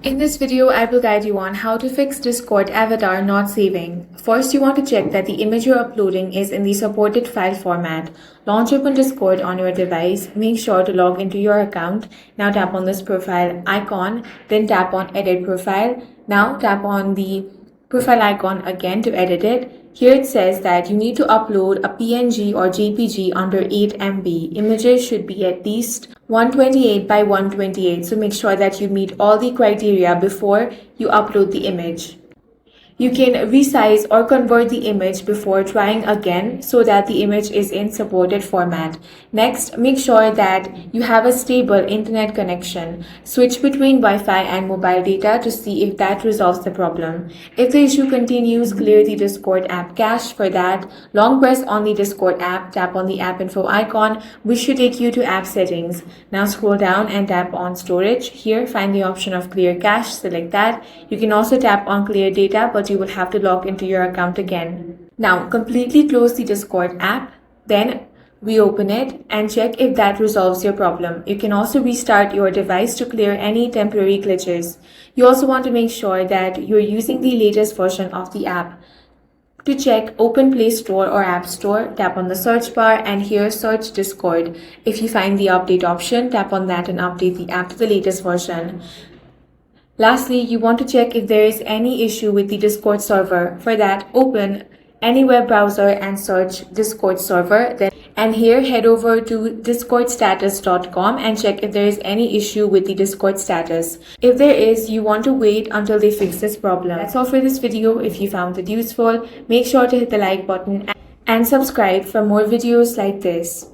In this video, I will guide you on how to fix Discord avatar not saving. First, you want to check that the image you're uploading is in the supported file format. Launch open Discord on your device. Make sure to log into your account. Now tap on this profile icon, then tap on edit profile. Now tap on the profile icon again to edit it. Here it says that you need to upload a PNG or JPG under 8 MB. Images should be at least 128 by 128. So make sure that you meet all the criteria before you upload the image. You can resize or convert the image before trying again so that the image is in supported format. Next, make sure that you have a stable internet connection. Switch between Wi-Fi and mobile data to see if that resolves the problem. If the issue continues, clear the Discord app cache. For that, long press on the Discord app, tap on the app info icon, which should take you to app settings. Now scroll down and tap on storage. Here, find the option of clear cache, select that. You can also tap on clear data, but you will have to log into your account again. Now completely close the Discord app, then reopen it and check if that resolves your problem. You can also restart your device to clear any temporary glitches. You also want to make sure that you're using the latest version of the app. To check, open Play Store or App Store, tap on the search bar and here search Discord. If you find the update option, tap on that and update the app to the latest version. Lastly, you want to check if there is any issue with the Discord server. For that, open any web browser and search Discord server. And here, head over to discordstatus.com and check if there is any issue with the Discord status. If there is, you want to wait until they fix this problem. That's all for this video. If you found it useful, make sure to hit the like button and subscribe for more videos like this.